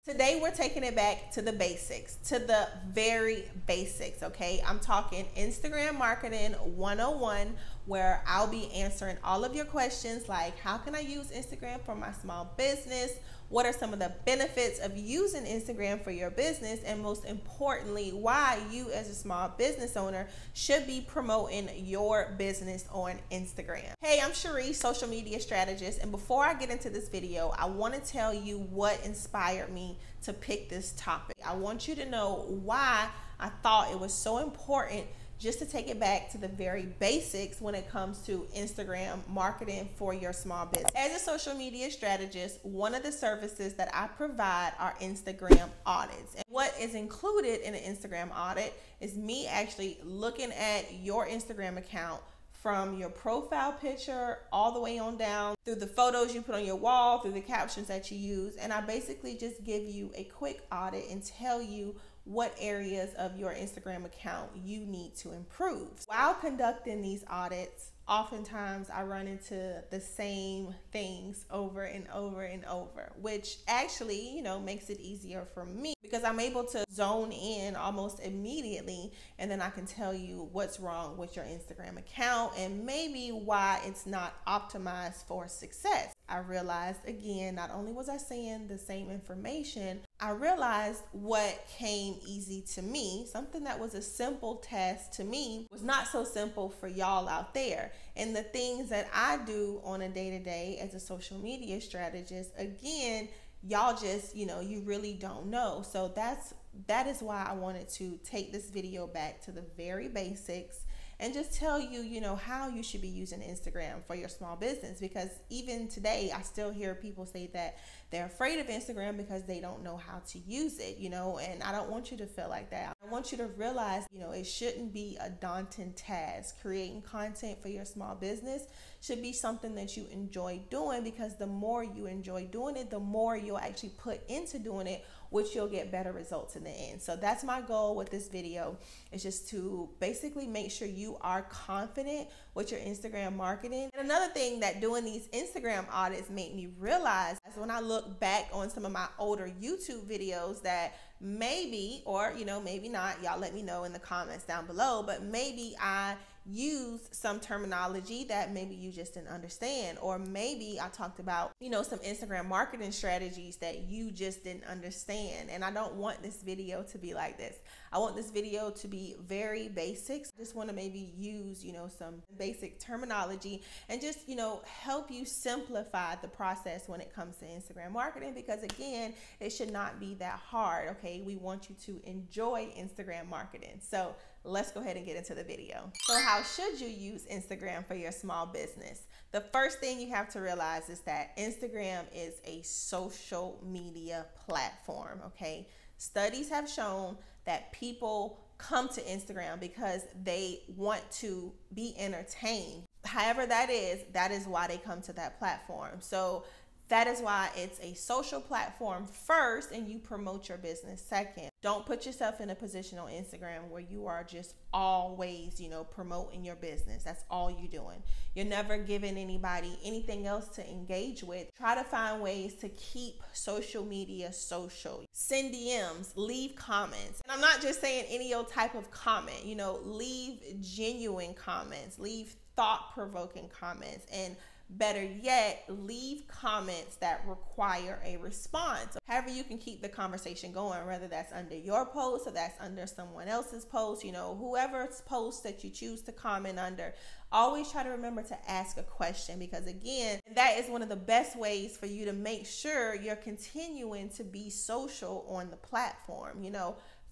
Today we're taking it back to the basics, to the very basics, okay? I'm talking Instagram marketing 101, where I'll be answering all of your questions like, how can I use Instagram for my small business? What are some of the benefits of using Instagram for your business? And most importantly, why you as a small business owner should be promoting your business on Instagram. Hey, I'm Cheri, social media strategist. And before I get into this video, I want to tell you what inspired me to pick this topic. I want you to know why I thought it was so important just to take it back to the very basics when it comes to Instagram marketing for your small business. As a social media strategist, one of the services that I provide are Instagram audits. And what is included in an Instagram audit is me actually looking at your Instagram account from your profile picture all the way on down, through the photos you put on your wall, through the captions that you use. And I basically just give you a quick audit and tell you what areas of your Instagram account you need to improve. While conducting these audits, oftentimes I run into the same things over and over and over, which actually, makes it easier for me because I'm able to zone in almost immediately, and then I can tell you what's wrong with your Instagram account and maybe why it's not optimized for success. I realized again, not only was I saying the same information, I realized what came easy to me, something that was a simple task to me, was not so simple for y'all out there. And the things that I do on a day-to-day as a social media strategist, again, y'all just, you really don't know. So that is why I wanted to take this video back to the very basics and just tell you, how you should be using Instagram for your small business. Because even today, I still hear people say that they're afraid of Instagram because they don't know how to use it, and I don't want you to feel like that. I want you to realize, it shouldn't be a daunting task. Creating content for your small business should be something that you enjoy doing, because the more you enjoy doing it, the more you'll actually put into doing it, which you'll get better results in the end. So that's my goal with this video, is just to basically make sure you are confident with your Instagram marketing. And another thing that doing these Instagram audits made me realize is when I look back on some of my older YouTube videos that maybe, or maybe not, y'all let me know in the comments down below, but maybe I use some terminology that maybe you just didn't understand, or maybe I talked about some Instagram marketing strategies that you just didn't understand. And I don't want this video to be like this. I want this video to be very basic. I just want to maybe use some basic terminology and just help you simplify the process when it comes to Instagram marketing, because again, it should not be that hard. Okay, we want you to enjoy Instagram marketing. So let's go ahead and get into the video. So how should you use Instagram for your small business? The first thing you have to realize is that Instagram is a social media platform, okay? Studies have shown that people come to Instagram because they want to be entertained. However that is why they come to that platform. So that is why it's a social platform first, and you promote your business second. Don't put yourself in a position on Instagram where you are just always, promoting your business. That's all you're doing. You're never giving anybody anything else to engage with. Try to find ways to keep social media social. Send DMs, leave comments. And I'm not just saying any old type of comment, leave genuine comments, leave thought-provoking comments, and better yet, leave comments that require a response. However you can keep the conversation going, whether that's under your post or that's under someone else's post, whoever's post that you choose to comment under, always try to remember to ask a question, because again, that is one of the best ways for you to make sure you're continuing to be social on the platform.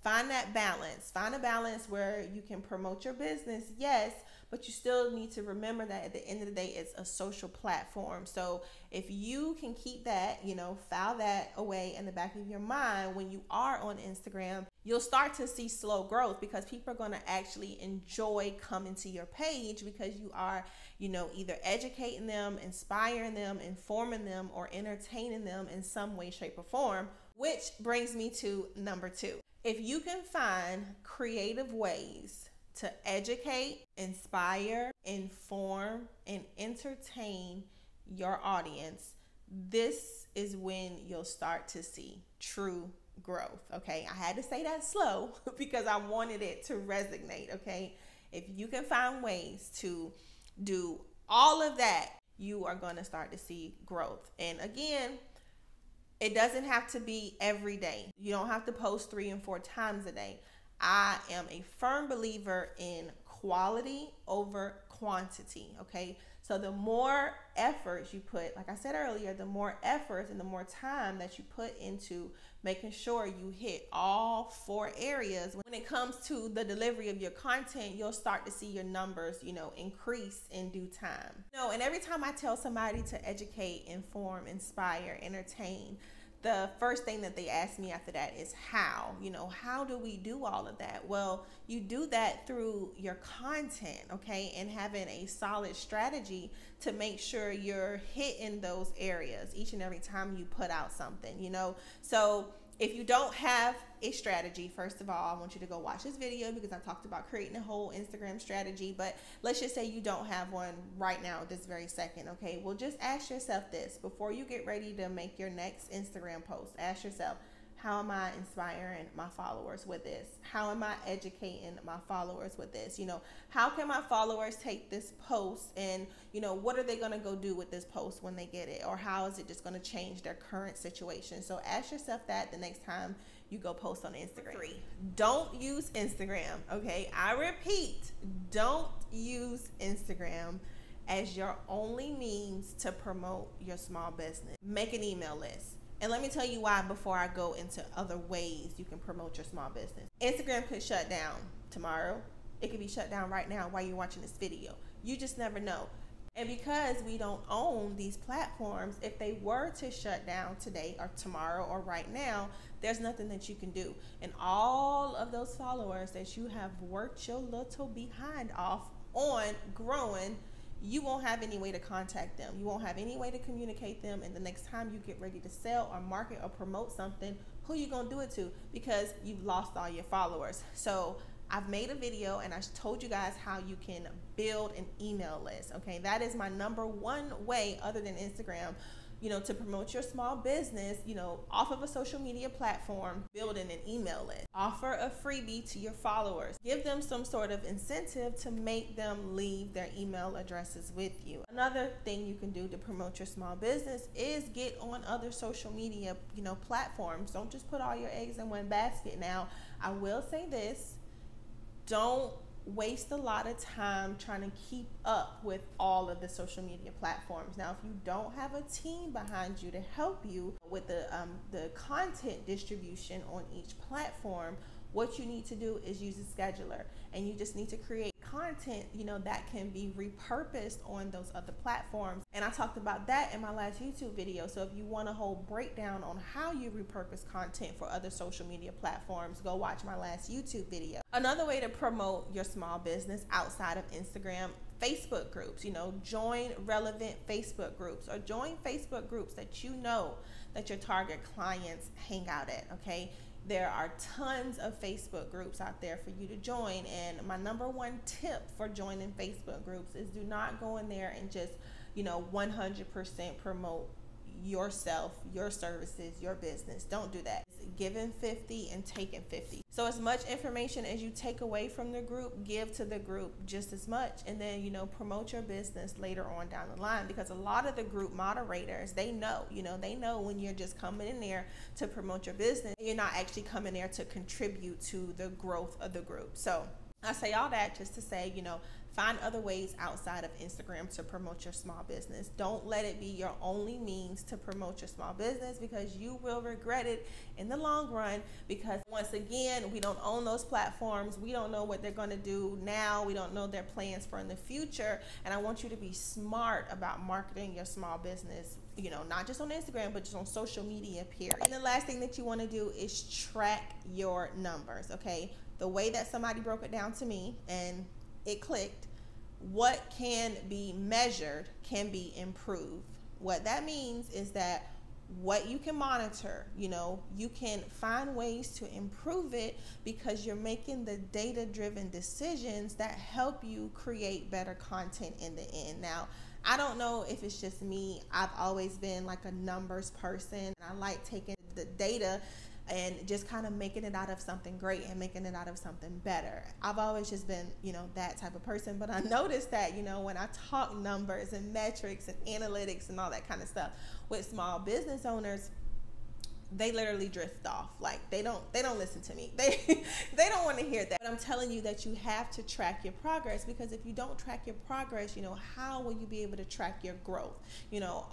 Find that balance. Find a balance where you can promote your business, yes, but you still need to remember that at the end of the day, it's a social platform. So if you can keep that, file that away in the back of your mind when you are on Instagram, you'll start to see slow growth, because people are going to actually enjoy coming to your page because you are, either educating them, inspiring them, informing them, or entertaining them in some way, shape, or form, which brings me to number 2. If you can find creative ways to educate, inspire, inform, and entertain your audience, this is when you'll start to see true growth. Okay, I had to say that slow because I wanted it to resonate. Okay, if you can find ways to do all of that, you are going to start to see growth. And again, it doesn't have to be every day. You don't have to post 3 and 4 times a day. I am a firm believer in quality over quantity. Okay, so the more efforts you put, like I said earlier, the more efforts and the more time that you put into making sure you hit all 4 areas, when it comes to the delivery of your content, you'll start to see your numbers, increase in due time. And every time I tell somebody to educate, inform, inspire, entertain, the first thing that they ask me after that is how. How do we do all of that? Well, you do that through your content, okay, and having a solid strategy to make sure you're hitting those areas each and every time you put out something, So if you don't have a strategy, first of all, I want you to go watch this video because I talked about creating a whole Instagram strategy. But let's just say you don't have one right now, this very second. Okay, well, just ask yourself this before you get ready to make your next Instagram post. Ask yourself, how am I inspiring my followers with this? How am I educating my followers with this? How can my followers take this post and, what are they going to go do with this post when they get it? Or how is it just going to change their current situation? So ask yourself that the next time you go post on Instagram. 3, don't use Instagram. Okay, I repeat, don't use Instagram as your only means to promote your small business. Make an email list. And let me tell you why before I go into other ways you can promote your small business. Instagram could shut down tomorrow. It could be shut down right now while you're watching this video. You just never know. And because we don't own these platforms, if they were to shut down today or tomorrow or right now, there's nothing that you can do. And all of those followers that you have worked your little behind off on growing, you won't have any way to contact them. You won't have any way to communicate them. And the next time you get ready to sell or market or promote something, who you going to do it to? Because you've lost all your followers. So I've made a video and I told you guys how you can build an email list. Okay, that is my number one way other than Instagram, to promote your small business, off of a social media platform. Building an email list. Offer a freebie to your followers. Give them some sort of incentive to make them leave their email addresses with you. Another thing you can do to promote your small business is get on other social media, platforms. Don't just put all your eggs in one basket. Now, I will say this, don't waste a lot of time trying to keep up with all of the social media platforms. Now, if you don't have a team behind you to help you with the content distribution on each platform, what you need to do is use a scheduler, and you just need to create content, that can be repurposed on those other platforms. And I talked about that in my last YouTube video. So if you want a whole breakdown on how you repurpose content for other social media platforms, go watch my last YouTube video. Another way to promote your small business outside of Instagram, Facebook groups. Join relevant Facebook groups, or join Facebook groups that that your target clients hang out at. Okay, there are tons of Facebook groups out there for you to join, and my number one tip for joining Facebook groups is do not go in there and just 100% promote yourself, your services, your business. Don't do that. It's giving 50 and taking 50. So as much information as you take away from the group, give to the group just as much, and then promote your business later on down the line, because a lot of the group moderators, they know when you're just coming in there to promote your business, you're not actually coming there to contribute to the growth of the group. So I say all that just to say, find other ways outside of Instagram to promote your small business. Don't let it be your only means to promote your small business, because you will regret it in the long run. Because once again, we don't own those platforms. We don't know what they're going to do now. We don't know their plans for in the future. And I want you to be smart about marketing your small business, not just on Instagram, but just on social media, period. And the last thing that you want to do is track your numbers, okay? The way that somebody broke it down to me, and it clicked, what can be measured can be improved. What that means is that what you can monitor, you can find ways to improve it, because you're making the data-driven decisions that help you create better content in the end. Now, I don't know if it's just me. I've always been like a numbers person. I like taking the data and just kind of making it out of something great and making it out of something better. I've always just been, that type of person. But I noticed that, when I talk numbers and metrics and analytics and all that kind of stuff with small business owners, they literally drift off. Like they don't listen to me. They don't want to hear that. But I'm telling you that you have to track your progress, because if you don't track your progress, how will you be able to track your growth?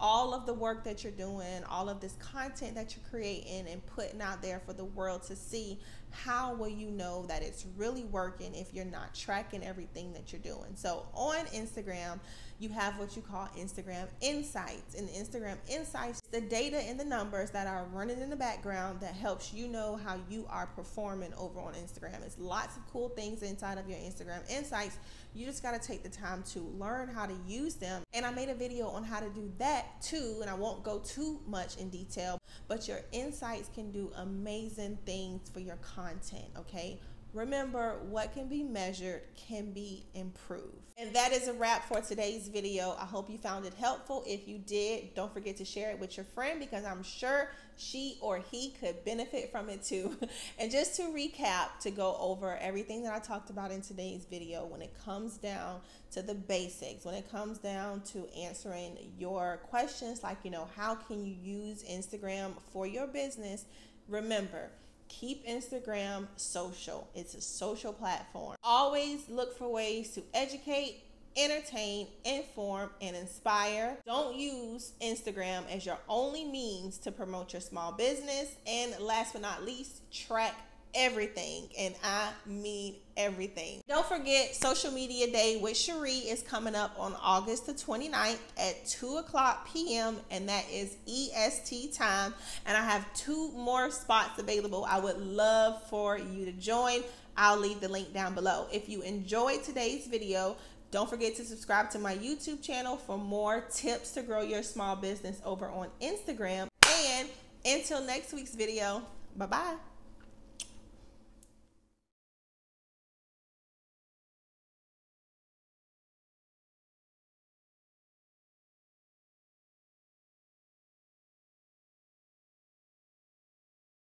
All of the work that you're doing, all of this content that you're creating and putting out there for the world to see, how will you know that it's really working if you're not tracking everything that you're doing? So on Instagram, you have what you call Instagram Insights. And Instagram Insights, the data and the numbers that are running in the background that helps you know how you are performing over on Instagram. It's lots of cool things inside of your Instagram Insights. You just got to take the time to learn how to use them. And I made a video on how to do that too, and I won't go too much in detail, but your insights can do amazing things for your content, okay? Remember, what can be measured can be improved. And that is a wrap for today's video. I hope you found it helpful. If you did, don't forget to share it with your friend, because I'm sure she or he could benefit from it too. And just to recap, to go over everything that I talked about in today's video, when it comes down to the basics, when it comes down to answering your questions like, how can you use Instagram for your business? Remember, keep Instagram social. It's a social platform. Always look for ways to educate, entertain, inform, and inspire. Don't use Instagram as your only means to promote your small business. And last but not least, track everything, and I mean everything. Don't forget, Social Media Day with Cheri is coming up on August the 29th at 2:00 p.m. and that is EST time. And I have 2 more spots available. I would love for you to join. I'll leave the link down below. If you enjoyed today's video, don't forget to subscribe to my YouTube channel for more tips to grow your small business over on Instagram. And until next week's video, bye-bye.